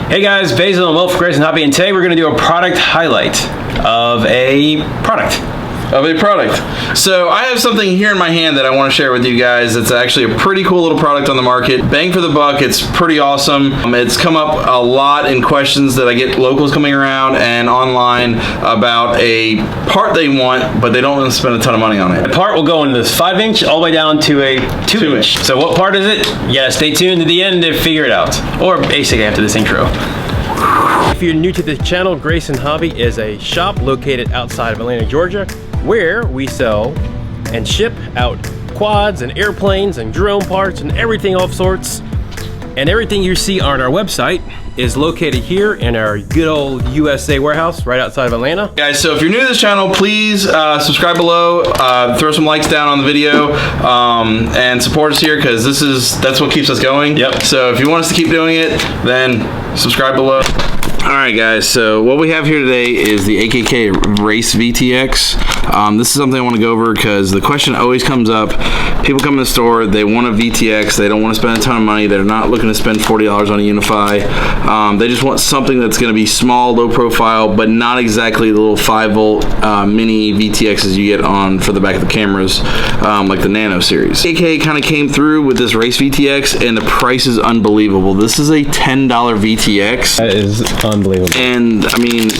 Hey guys, Basil and Will for Grayson Hobby, and today we're going to do a product highlight of a product. So I have something here in my hand that I want to share with you guys. It's actually a pretty cool little product on the market. Bang for the buck, it's pretty awesome. It's come up a lot in questions that I get locals coming around and online about a part they want, but they don't want to spend a ton of money on it. The part will go into this 5-inch all the way down to a 2-inch. So what part is it? Yeah, stay tuned to the end to figure it out. Or basically after this intro. If you're new to the channel, Grayson Hobby is a shop located outside of Atlanta, Georgia, where we sell and ship out quads and airplanes and drone parts and everything of sorts. And everything you see on our website is located here in our good old USA warehouse right outside of Atlanta. Guys, so if you're new to this channel, please subscribe below, throw some likes down on the video, and support us here because that's what keeps us going. Yep. So if you want us to keep doing it, then subscribe below. Alright guys, so what we have here today is the AKK Race VTX. This is something I want to go over because the question always comes up. People come in the store, they want a VTX, they don't want to spend a ton of money, they're not looking to spend $40 on a Unify. They just want something that's going to be small, low profile, but not exactly the little 5-volt mini VTXs you get on for the back of the cameras, like the Nano series. AKK kind of came through with this Race VTX and the price is unbelievable. This is a $10 VTX. That is unbelievable. And I mean,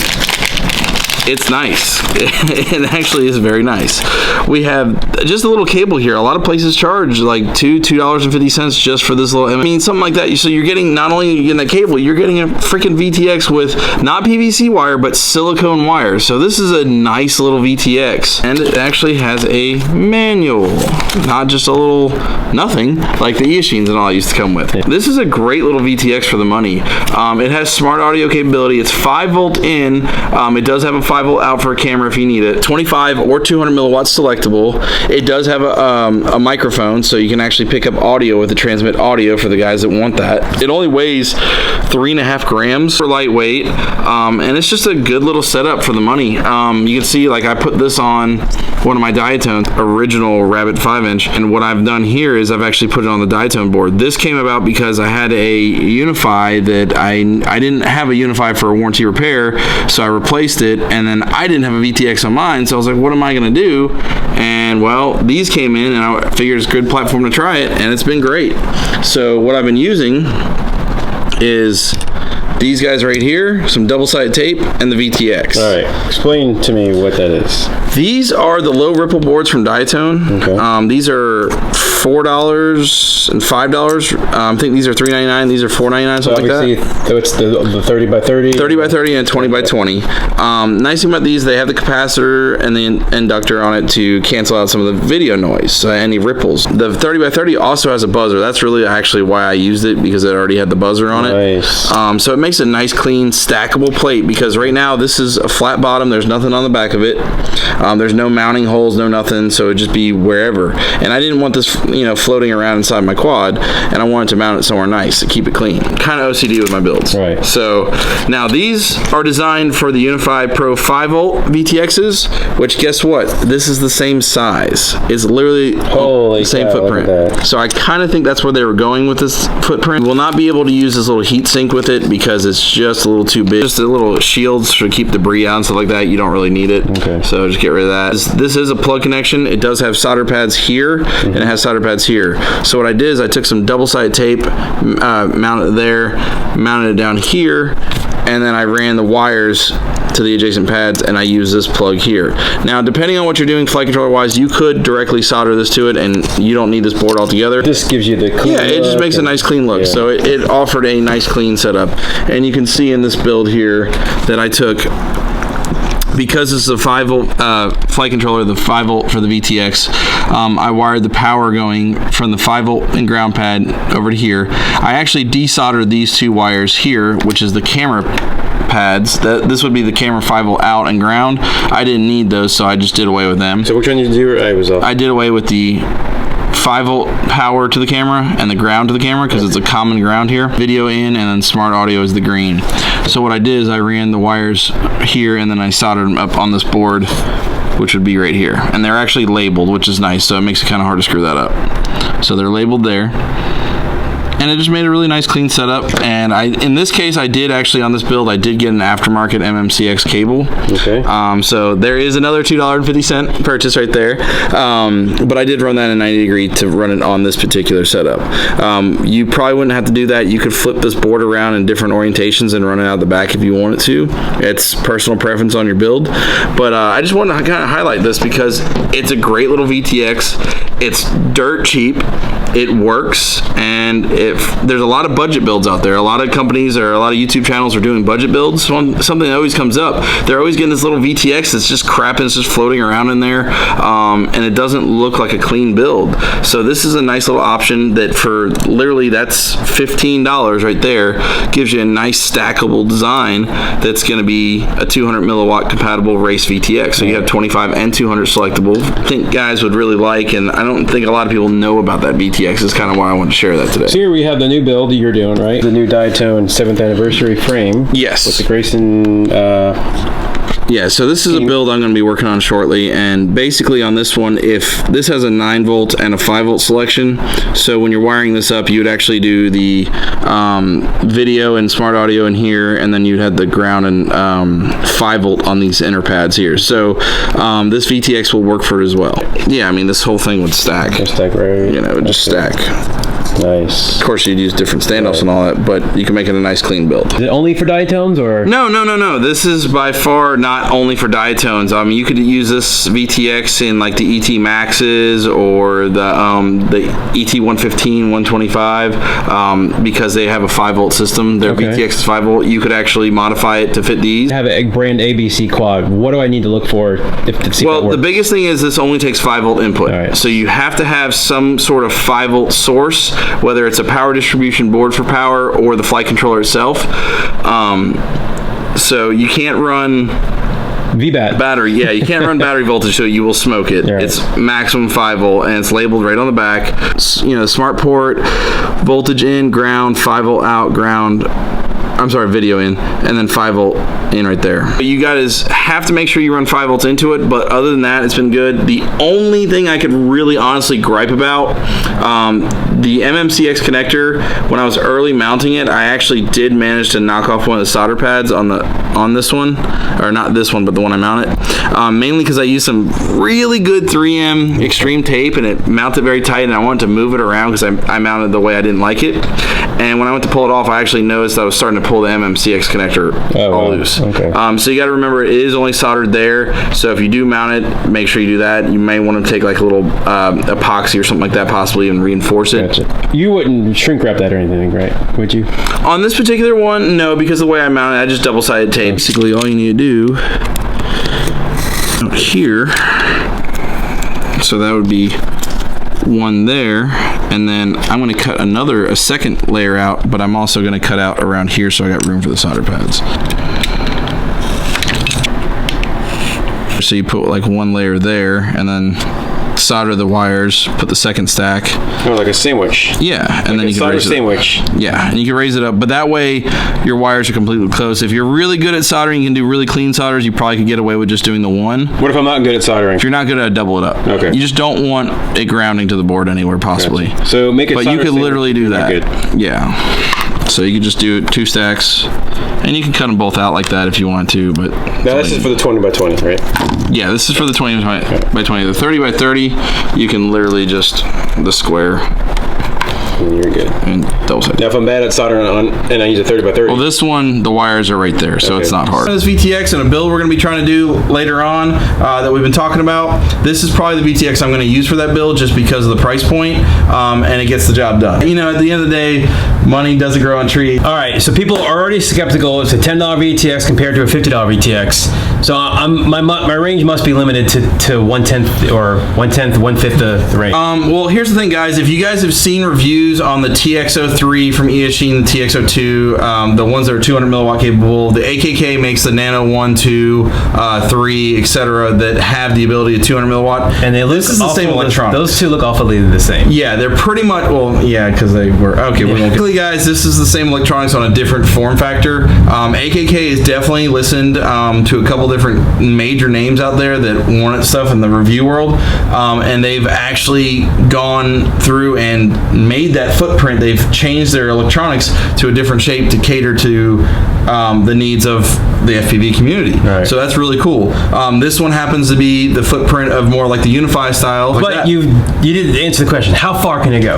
it's nice. It actually is very nice. We have just a little cable here. A lot of places charge like $2.50 just for this little, I mean, something like that. So you're getting, not only you're getting that cable, you're getting a freaking VTX with not PVC wire, but silicone wire. So this is a nice little VTX. And it actually has a manual, not just a little nothing like the e-machines and all I used to come with. This is a great little VTX for the money. It has smart audio capability. It's 5-volt in. It does have a 5-volt out for a camera if you need it. 25 or 200 milliwatts selectable. It does have a microphone, so you can actually pick up audio with the transmit audio for the guys that want that. It only weighs 3.5 grams for lightweight, and it's just a good little setup for the money. You can see, like, I put this on one of my Diatone original Rabbit 5-inch, and what I've done here is I've actually put it on the Diatone board. This came about because I had a Unify that I didn't have a Unify for a warranty repair, so I replaced it, and then I didn't have a VTX on mine, so I was like, what am I gonna do? And well, these came in and I figured it's a good platform to try it, and it's been great. So what I've been using is these guys right here, some double-sided tape, and the VTX. All right, explain to me what that is. These are the low ripple boards from Diatone. Okay. These are $4 and $5. I think these are $3.99. These are $4.99, something like that. So it's the 30 by 30? 30 by 30 and 20 by 20. Nice thing about these, they have the capacitor and the inductor on it to cancel out some of the video noise, any ripples. The 30 by 30 also has a buzzer. That's really actually why I used it, because it already had the buzzer on it. Nice. So it makes a nice, clean, stackable plate, because right now this is a flat bottom. There's nothing on the back of it. There's no mounting holes, no nothing, so it'd just be wherever. And I didn't want this, floating around inside my quad, and I wanted to mount it somewhere nice to keep it clean. Kind of OCD with my builds. Right. So now these are designed for the Unify Pro 5-volt VTXs, which guess what? This is the same size. It's literally the same footprint. So I kind of think that's where they were going with this footprint. We'll not be able to use this little heat sink with it because it's just a little too big. Just a little shields to keep debris out and stuff like that. You don't really need it. Okay. So just get rid of that. This is a plug connection. It does have solder pads here, and it has solder pads here. So what I did is I took some double-sided tape, mounted it there, mounted it down here, and then I ran the wires to the adjacent pads, and I use this plug here. Now, depending on what you're doing flight controller wise, you could directly solder this to it, and you don't need this board altogether. This gives you the clean look. It just makes a nice clean look. Yeah. So it offered a nice clean setup. And you can see in this build here that I took, because this is a 5-volt flight controller, the 5-volt for the VTX, I wired the power going from the 5-volt and ground pad over to here. I actually desoldered these two wires here, which is the camera pads. This would be the camera 5-volt out and ground. I didn't need those, so I just did away with them. So which one did you do? I was off. I did away with the 5-volt power to the camera and the ground to the camera, because it's a common ground here. Video in, and then smart audio is the green. So what I did is I ran the wires here, and then I soldered them up on this board, which would be right here. And they're actually labeled, which is nice, so it makes it kind of hard to screw that up. So they're labeled there. And and it just made a really nice clean setup. And in this case, I did actually, on this build, I did get an aftermarket MMCX cable. Okay. So there is another $2.50 purchase right there. But I did run that in 90 degree to run it on this particular setup. You probably wouldn't have to do that. You could flip this board around in different orientations and run it out the back if you wanted to. It's personal preference on your build. But I just wanted to kind of highlight this because it's a great little VTX. It's dirt cheap. It works, and there's a lot of budget builds out there. A lot of companies or a lot of YouTube channels are doing budget builds. Something that always comes up. They're always getting this little VTX that's just crap and it's just floating around in there, and it doesn't look like a clean build. So this is a nice little option that for literally that's $15 right there. Gives you a nice stackable design that's going to be a 200 milliwatt compatible Race VTX. So you have 25 and 200 selectable. I think guys would really like, and I don't think a lot of people know about that VTX. Is kind of why I wanted to share that today. So here we have the new build that you're doing, right? The new Diatone 7th anniversary frame. Yes. With the Grayson. Yeah, so this is a build I'm going to be working on shortly, and basically on this one, if this has a 9 volt and a 5 volt selection, so when you're wiring this up, you would actually do the video and smart audio in here, and then you'd have the ground and 5 volt on these inner pads here. So this VTX will work for it as well. Yeah, I mean, this whole thing would stack. Just stack, right? You know, it would just stack. Nice. Of course, you'd use different standoffs and all that, but you can make it a nice clean build. Is it only for Diatones, or? No. This is by far not only for Diatones. You could use this VTX in like the ET Maxes or the ET 115, 125, because they have a 5 volt system. Their VTX is 5 volt. You could actually modify it to fit these. I have a brand ABC quad. What do I need to look for to see Well, the biggest thing is this only takes 5 volt input. Right. So you have to have some sort of 5 volt source, whether it's a power distribution board for power or the flight controller itself. So you can't run VBAT battery. Yeah, you can't run battery voltage, so you will smoke it. Right. It's maximum 5 volt, and it's labeled right on the back. You know, smart port, voltage in, ground, 5 volt out, ground. I'm sorry, video in, and then 5 volt in right there. But you guys have to make sure you run 5 volts into it, but other than that, it's been good. The only thing I could really honestly gripe about, the MMCX connector, when I was early mounting it, I actually did manage to knock off one of the solder pads on this one, or not this one, but the one I mounted. Mainly because I used some really good 3M extreme tape, and it mounted very tight, and I wanted to move it around because I mounted the way I didn't like it. And when I went to pull it off, I actually noticed that I was starting to pull the MMCX connector all loose. Okay. So you got to remember, it is only soldered there. So if you do mount it, make sure you do that. You may want to take like a little epoxy or something like that, possibly, and reinforce it. Gotcha. You wouldn't shrink wrap that or anything, right? Would you? On this particular one, no, because the way I mounted it, I just double-sided tape. Basically, all you need to do out here, so that would be one there, and then I'm going to cut a second layer out, but I'm also going to cut out around here so I got room for the solder pads. So you put like one layer there, and then solder the wires, put the second stack. Oh, like a sandwich. Yeah, and then you can raise it up. Yeah, and you can raise it up, but that way your wires are completely closed. If you're really good at soldering, you can do really clean solders, you probably could get away with just doing the one. What if I'm not good at soldering? If you're not good at it, double it up. Okay. You just don't want it grounding to the board anywhere, possibly. Gotcha. So make it. But you could literally do that. Good. Yeah. So you could just do 2 stacks, and you can cut them both out like that if you want to. But now this is for the 20 by 20, right? Yeah, this is for the 20 by 20. The 30 by 30, you can literally just the square. And you're good. And double sided. Now if I'm bad at soldering on, and I use a 30 by 30. Well, this one, the wires are right there, so it's not hard. This VTX and a build we're going to be trying to do later on that we've been talking about. This is probably the VTX I'm going to use for that build just because of the price point, and it gets the job done. You know, at the end of the day, money doesn't grow on trees. All right, so people are already skeptical. It's a $10 VTX compared to a $50 VTX. So my range must be limited to 1/10 or 1/5 the range. Well, here's the thing, guys. If you guys have seen reviews on the TX03 from ESG and the TX02, the ones that are 200 milliwatt capable, the AKK makes the Nano 1, 2, 3, etc. that have the ability to 200 milliwatt. And they look, this is the same electronics. Those two look awfully the same. Yeah, they're pretty much, well, yeah, because they were, okay. Basically, guys, this is the same electronics on a different form factor. AKK has definitely listened to a couple different major names out there that wanted stuff in the review world, and they've actually gone through and made that footprint. They've changed their electronics to a different shape to cater to the needs of the FPV community. Right. So that's really cool. This one happens to be the footprint of more like the Unify style. Like but that. you didn't answer the question. How far can it go?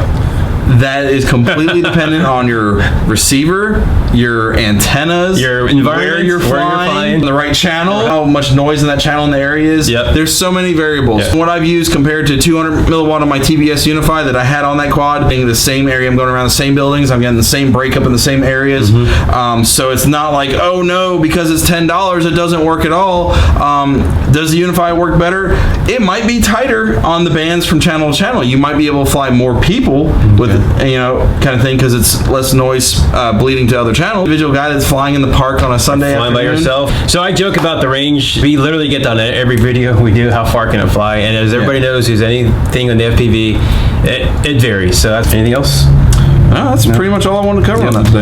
That is completely dependent on your receiver, your antennas, your environment, where you're flying, the right channel, how much noise in that channel in the area is. Yep. There's so many variables. Yep. What I've used compared to 200 milliwatt on my TBS Unify that I had on that quad, being the same area, I'm going around the same buildings, I'm getting the same breakup in the same areas. So it's not like, oh no, because it's $10, it doesn't work at all. Does the Unify work better? It might be tighter on the bands from channel to channel. You might be able to fly more people with kind of thing, because it's less noise bleeding to other channels. Individual guy that's flying in the park on a Sunday Flying afternoon. by yourself. So I joke about the range. We literally get on every video we do. How far can it fly? And as everybody knows who's anything on the FPV, it varies. So that's anything else? That's pretty much all I wanted to cover on that today.